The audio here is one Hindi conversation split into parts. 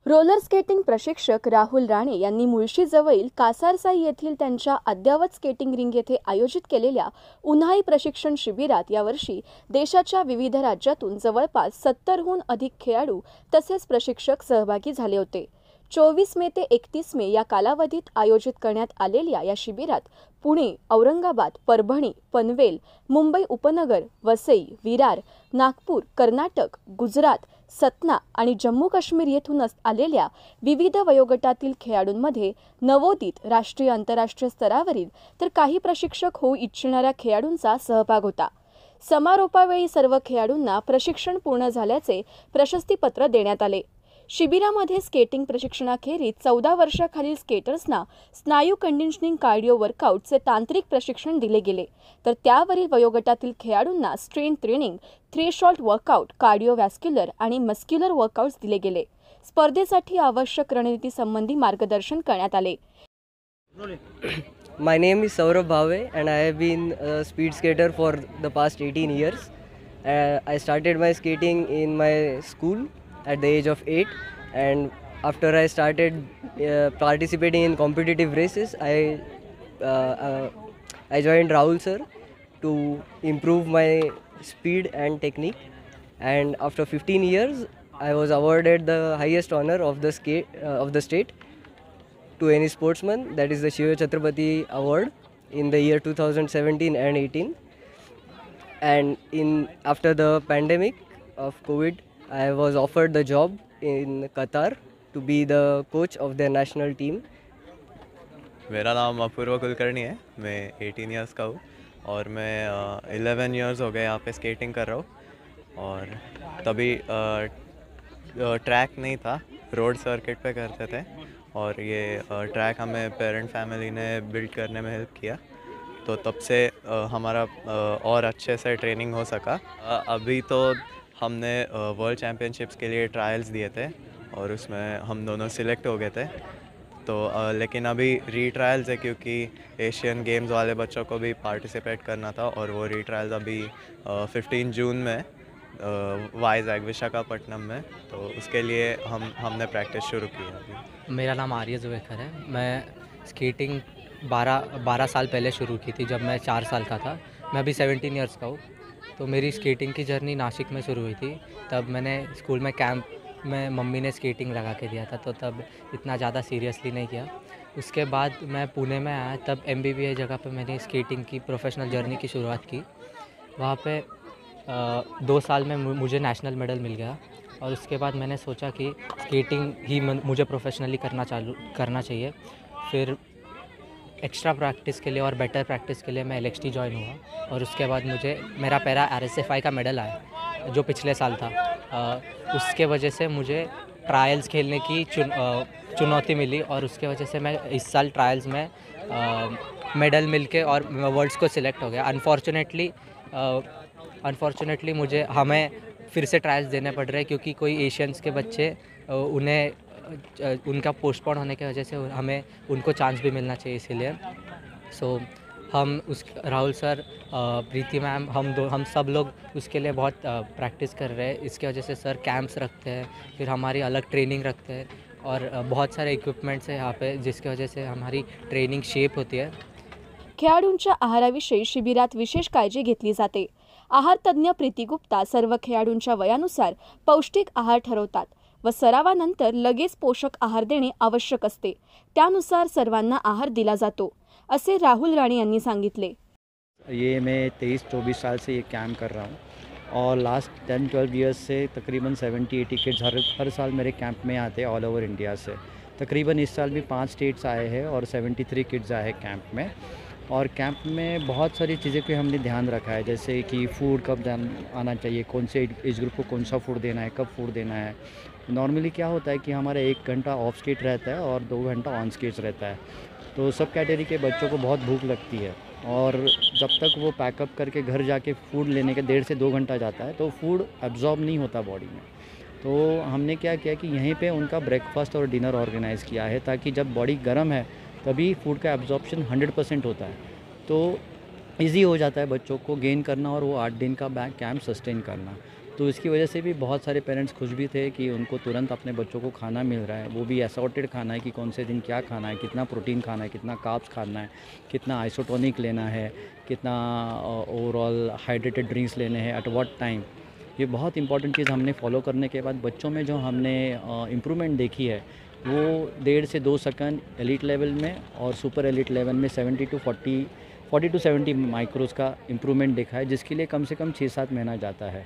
रोलर स्केटिंग प्रशिक्षक राहुल राणे यांनी मुळशीजवळील कासारसाई येथील त्यांच्या अद्ययावत स्केटिंग रिंग येथे आयोजित केलेल्या उन्हाळी प्रशिक्षण शिबिरात यावर्षी देशाच्या विविध राज्यातून जवळपास 70हून अधिक खेळाडू तसेच प्रशिक्षक सहभागी झाले होते। 24 मे ते 31 मे या कालावधीत आयोजित करण्यात आलेल्या या शिबिरात पुणे, औरंगाबाद, परभणी, पनवेल, मुंबई उपनगर, वसई, विरार, नागपूर, कर्नाटक, गुजरात, सतना आणि जम्मू काश्मीर येथून आलेल्या विविध वयोगटातील खेळाडूंमध्ये नवोदित राष्ट्रीय आंतरराष्ट्रीय स्तरावरील तर काही प्रशिक्षक होऊ इच्छिणाऱ्या खेळाडूंचा सहभाग होता। समारोपावेळी सर्व खेळाडूंना प्रशिक्षण पूर्ण झाल्याचे प्रशस्तीपत्र देण्यात आले। शिबिरामध्ये स्केटिंग प्रशिक्षणाखेरीज 14 वर्षाखालील स्केटर्सना स्नायू कंडिशनिंग कार्डिओ वर्कआउटचे तांत्रिक प्रशिक्षण दिले गेले, तर त्यावरील वयोगटातील खेळाडूंना स्ट्रेंथ ट्रेनिंग, थ्रेशोल्ड वर्कआउट, कार्डिओव्हॅस्क्युलर आणि मस्क्युलर वर्कआउट्स दिले गेले। स्पर्धेसाठी आवश्यक रणनीती संबंधी मार्गदर्शन करण्यात आले। My name is Saurabh Bhave and I have been a speed skater for the past 18 years. I started my skating in my school at the age of 8, and after I started participating in competitive races, I joined Rahul sir to improve my speed and technique, and after 15 years I was awarded the highest honor of the state to any sportsman, that is the Shiva Chhatrapati Award in the year 2017 and 18. And after the pandemic of COVID, I was offered the job in Qatar to be the coach of their national team. मेरा नाम अपूर्व कुलकर्णी है। मैं 18 इयर्स का हूँ और मैं 11 इयर्स हो गए यहाँ पे स्केटिंग कर रहा हूँ। और तभी ट्रैक नहीं था, रोड सर्किट पे करते थे, और ये ट्रैक हमें पेरेंट फैमिली ने बिल्ड करने में हेल्प किया, तो तब से हमारा और अच्छे से ट्रेनिंग हो सका। अभी तो हमने वर्ल्ड चैम्पियनशिप्स के लिए ट्रायल्स दिए थे और उसमें हम दोनों सिलेक्ट हो गए थे, तो लेकिन अभी रीट्रायल्स है क्योंकि एशियन गेम्स वाले बच्चों को भी पार्टिसिपेट करना था, और वो रीट्रायल्स अभी 15 जून में वाइजैग विशाखापट्टनम में, तो उसके लिए हमने प्रैक्टिस शुरू की है अभी। मेरा नाम आर्य जुवेकर है। मैं स्केटिंग 12 साल पहले शुरू की थी, जब मैं 4 साल का था। मैं अभी 17 इयर्स का हूँ। तो मेरी स्केटिंग की जर्नी नासिक में शुरू हुई थी। तब मैंने स्कूल में कैंप में मम्मी ने स्केटिंग लगा के दिया था, तो तब इतना ज़्यादा सीरियसली नहीं किया। उसके बाद मैं पुणे में आया, तब MBBI जगह पे मैंने स्केटिंग की प्रोफेशनल जर्नी की शुरुआत की। वहाँ पे 2 साल में मुझे नेशनल मेडल मिल गया, और उसके बाद मैंने सोचा कि स्केटिंग ही मुझे प्रोफेशनली करना चाहिए। फिर एक्स्ट्रा प्रैक्टिस के लिए और बेटर प्रैक्टिस के लिए मैं LXT ज्वाइन हुआ, और उसके बाद मुझे मेरा पहला RSFI का मेडल आया जो पिछले साल था। उसके वजह से मुझे ट्रायल्स खेलने की चुनौती मिली, और उसके वजह से मैं इस साल ट्रायल्स में मेडल मिलके और वर्ल्ड्स को सिलेक्ट हो गया। अनफॉर्चुनेटली हमें फिर से ट्रायल्स देने पड़ रहे हैं, क्योंकि कोई एशियंस के बच्चे उनका पोस्टपोन होने की वजह से हमें उनको चांस भी मिलना चाहिए, इसीलिए हम राहुल सर, प्रीति मैम, हम सब लोग उसके लिए बहुत प्रैक्टिस कर रहे हैं। इसके वजह से सर कैंप्स रखते हैं, फिर हमारी अलग ट्रेनिंग रखते हैं, और बहुत सारे इक्विपमेंट्स हैं यहाँ पे, जिसकी वजह से हमारी ट्रेनिंग शेप होती है। खेळाडूंच्या आहाराविषयी शिबिरात विशेष काळजी घेतली जाते। आहार तज्ज्ञ प्रीती गुप्ता सर्व खेळाडूंच्या वयानुसार पौष्टिक आहार ठरवतात व सरावानंतर लगेच पोषक आहार देणे आवश्यक असते, त्यानुसार सर्वांना आहार दिला जातो, असे राहुल राणे यांनी सांगितले। ये मैं 23-24 साल से ये कैंप कर रहा हूँ, और लास्ट 10-12 ईयर्स से तकरीबन 70-80 किड्स हर साल मेरे कैंप में आते हैं ऑल ओवर इंडिया से। तकरीबन इस साल भी 5 स्टेट्स आए हैं और 73 किड्स आए हैं कैंप में। और कैंप में बहुत सारी चीज़ें को हमने ध्यान रखा है, जैसे कि फ़ूड कब आना चाहिए, कौन से एज ग्रुप को कौन सा फूड देना है, कब फूड देना है। नॉर्मली क्या होता है कि हमारा 1 घंटा ऑफ स्केट रहता है और 2 घंटा ऑन स्केट्स रहता है, तो सब कैटेगरी के बच्चों को बहुत भूख लगती है, और जब तक वो पैकअप करके घर जाके फूड लेने के 1.5 से 2 घंटा जाता है, तो फूड एब्जॉर्ब नहीं होता बॉडी में। तो हमने क्या किया कि यहीं पे उनका ब्रेकफास्ट और डिनर ऑर्गेनाइज़ किया है, ताकि जब बॉडी गर्म है तभी फूड का एब्जॉर्प्शन 100% होता है, तो ईजी हो जाता है बच्चों को गेन करना और वो 8 दिन का बैक कैंप सस्टेन करना। तो इसकी वजह से भी बहुत सारे पेरेंट्स खुश भी थे कि उनको तुरंत अपने बच्चों को खाना मिल रहा है, वो भी असॉर्टेड खाना है कि कौन से दिन क्या खाना है, कितना प्रोटीन खाना है, कितना कार्ब्स खाना है, कितना आइसोटोनिक लेना है, कितना ओवरऑल हाइड्रेटेड ड्रिंक्स लेने हैं, एट व्हाट टाइम। ये बहुत इंपॉर्टेंट चीज़ हमने फॉलो करने के बाद बच्चों में जो हमने इम्प्रूवमेंट देखी है वो 1.5 से 2 सेकंड एलिट लेवल में और सुपर एलिट लेवल में 40 to 70 माइक्रोस का इम्प्रूवमेंट देखा है, जिसके लिए कम से कम 6-7 महीना जाता है।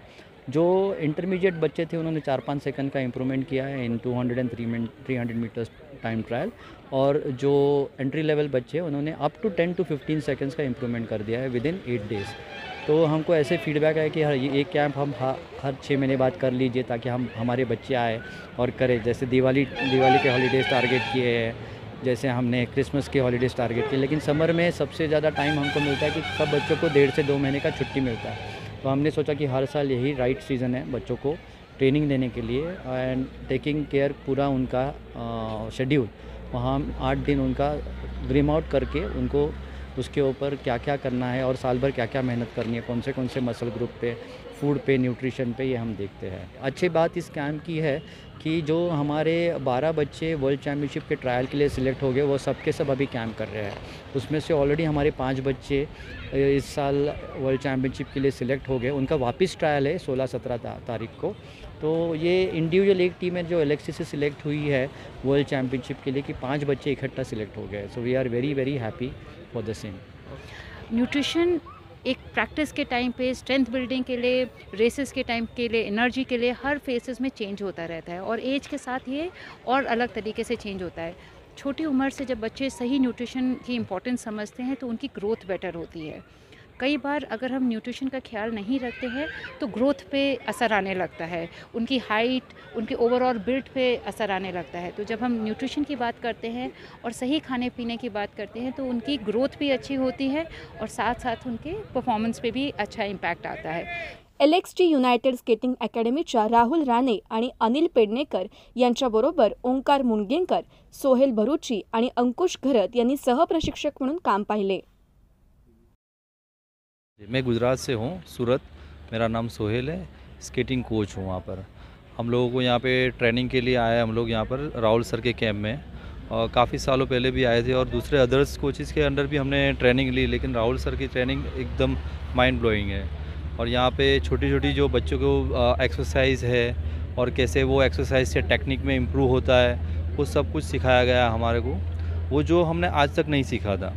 जो इंटरमीडिएट बच्चे थे उन्होंने 4-5 सेकंड का इम्प्रूवमेंट किया है इन 200 एंड 300 मीटर्स टाइम ट्रायल, और जो एंट्री लेवल बच्चे हैं उन्होंने अप टू 10 to 15 सेकंड्स का इम्प्रूवमेंट कर दिया है विद इन 8 डेज़। तो हमको ऐसे फीडबैक है कि ये कैंप हम हर 6 महीने बाद कर लीजिए ताकि हमारे बच्चे आए और करें। जैसे दिवाली के हॉलीडेज़ टारगेट किए हैं, जैसे हमने क्रिसमस के हॉलीडेज़ टारगेट किए, लेकिन समर में सबसे ज़्यादा टाइम हमको मिलता है कि सब बच्चों को 1.5 से 2 महीने का छुट्टी मिलता है। तो हमने सोचा कि हर साल यही राइट सीज़न है बच्चों को ट्रेनिंग देने के लिए एंड टेकिंग केयर पूरा उनका शेड्यूल। वहाँ हम 8 दिन उनका ड्रीम आउट करके उनको उसके ऊपर क्या क्या करना है और साल भर क्या क्या मेहनत करनी है, कौन से मसल ग्रुप पे, फूड पे, न्यूट्रिशन पे, ये हम देखते हैं। अच्छी बात इस कैंप की है कि जो हमारे 12 बच्चे वर्ल्ड चैम्पियनशिप के ट्रायल के लिए सिलेक्ट हो गए वो सब के सब अभी कैंप कर रहे हैं। उसमें से ऑलरेडी हमारे 5 बच्चे इस साल वर्ल्ड चैम्पियनशिप के लिए सिलेक्ट हो गए। उनका वापस ट्रायल है 16-17 तारीख को। तो ये इंडिविजुअल एक टीम है जो एलेक्सी से सिलेक्ट हुई है वर्ल्ड चैम्पियनशिप के लिए कि 5 बच्चे इकट्ठा सिलेक्ट हो गए। So we are very very happy for the same. Nutrition एक प्रैक्टिस के टाइम पे, स्ट्रेंथ बिल्डिंग के लिए, रेसेस के टाइम के लिए, एनर्जी के लिए हर फेसेस में चेंज होता रहता है और एज के साथ ये और अलग तरीके से चेंज होता है। छोटी उम्र से जब बच्चे सही न्यूट्रिशन की इम्पोर्टेंस समझते हैं तो उनकी ग्रोथ बेटर होती है। कई बार अगर हम न्यूट्रिशन का ख्याल नहीं रखते हैं तो ग्रोथ पे असर आने लगता है, उनकी हाइट, उनके ओवरऑल बिल्ड पे असर आने लगता है। तो जब हम न्यूट्रिशन की बात करते हैं और सही खाने पीने की बात करते हैं तो उनकी ग्रोथ भी अच्छी होती है और साथ साथ उनके परफॉर्मन्स पे भी अच्छा इम्पॅक्ट आता है। LXT युनायटेड स्केटिंग अकॅडमीच्या राहुल राणे आणि अनिल पेडणेकर यांच्याबरोबर ओंकार मुनगेंकर, सोहेल भरुची आणि अंकुश घरत यांनी सहप्रशिक्षक म्हणून काम पाहिले। मैं गुजरात से हूँ, सूरत। मेरा नाम सोहेल है, स्केटिंग कोच हूँ वहाँ पर। हम लोगों को यहाँ पे ट्रेनिंग के लिए आए हम लोग यहाँ पर राहुल सर के कैंप में, और काफ़ी सालों पहले भी आए थे और दूसरे अदर्स कोचेज़ के अंडर भी हमने ट्रेनिंग ली, लेकिन राहुल सर की ट्रेनिंग एकदम माइंड ब्लोइंग है। और यहाँ पे छोटी छोटी जो बच्चों को एक्सरसाइज है और कैसे वो एक्सरसाइज से टेक्निक में इम्प्रूव होता है वो सब कुछ सिखाया गया हमारे को, वो जो हमने आज तक नहीं सीखा था।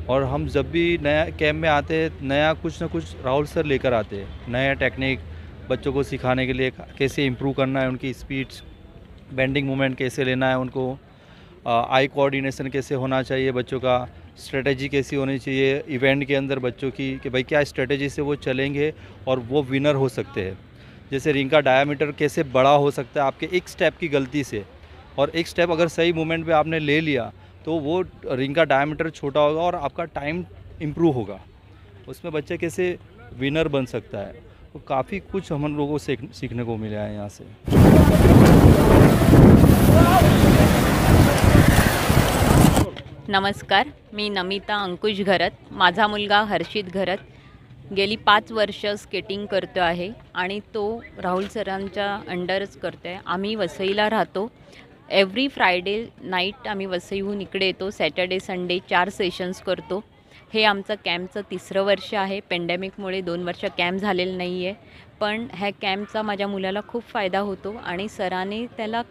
और हम जब भी नया कैंप में आते हैं नया कुछ ना कुछ राहुल सर लेकर आते हैं, नया टेक्निक बच्चों को सिखाने के लिए, कैसे इम्प्रूव करना है, उनकी स्पीड्स, बेंडिंग मूवमेंट कैसे लेना है उनको, आई कोऑर्डिनेशन कैसे होना चाहिए बच्चों का, स्ट्रेटजी कैसी होनी चाहिए इवेंट के अंदर बच्चों की, कि भाई क्या स्ट्रेटजी से वो चलेंगे और वो विनर हो सकते हैं। जैसे रिंग का डायामीटर कैसे बड़ा हो सकता है आपके एक स्टेप की गलती से, और एक स्टेप अगर सही मूवमेंट पे आपने ले लिया तो वो रिंग का डायामीटर छोटा होगा और आपका टाइम इम्प्रूव होगा। उसमें बच्चे कैसे विनर बन सकता है, तो काफ़ी कुछ हम लोगों को सीखने को मिला है यहाँ से। नमस्कार, मी नमिता अंकुश घरत, माझा मुलगा हर्षित घरत गेली 5 वर्ष स्केटिंग करतो आहे आणि तो राहुल सरांच्या अंडरच करतो आहे। आम्ही वसईला राहतो। एव्हरी फ्रायडे नाईट आम्ही वसईहून इकडे येतो। सॅटर्डे संडे 4 सेशन्स करतो। हे आमचं कॅम्पचं 3रं वर्ष आहे। पेंडेमिकमुळे 2 वर्ष कॅम्प झालेलं नाही आहे, पण ह्या कॅम्पचा माझ्या मुलाला खूप फायदा होतो आणि सरांनी त्याला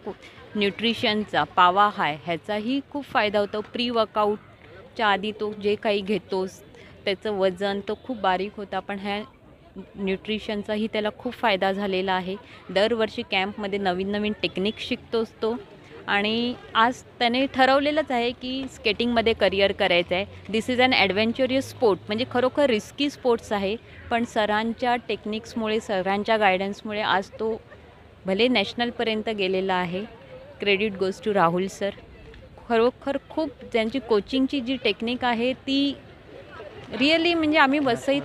न्यूट्रिशनचा, पावा हाय ह्याचाही खूप फायदा होतो। प्री वर्कआउटच्या आधी तो जे काही घेतोस त्याचं वजन तो खूप बारीक होता, पण ह्या न्यूट्रिशनचाही त्याला खूप फायदा झालेला आहे। दरवर्षी कॅम्पमध्ये नवीन नवीन टेक्निक शिकतोस तो, आणि आज त्याने ठरवलेलंच आहे की स्केटिंगमध्ये करिअर करायचं आहे। This is an adventurous sport, म्हणजे खरोखर रिस्की स्पोर्ट्स आहे, पण सरांच्या टेक्निक्समुळे, सरांच्या गायडन्समुळे आज तो भले नॅशनलपर्यंत गेलेला आहे। Credit goes to Rahul sir. खरोखर खूप त्यांची कोचिंगची जी टेक्निक आहे ती रिअली, म्हणजे आम्ही वसईत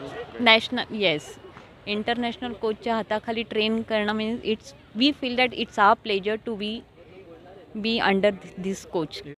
इंटरनॅशनल कोचच्या हाताखाली ट्रेन करणं म्हणजे we feel that it's our pleasure to be under this coach.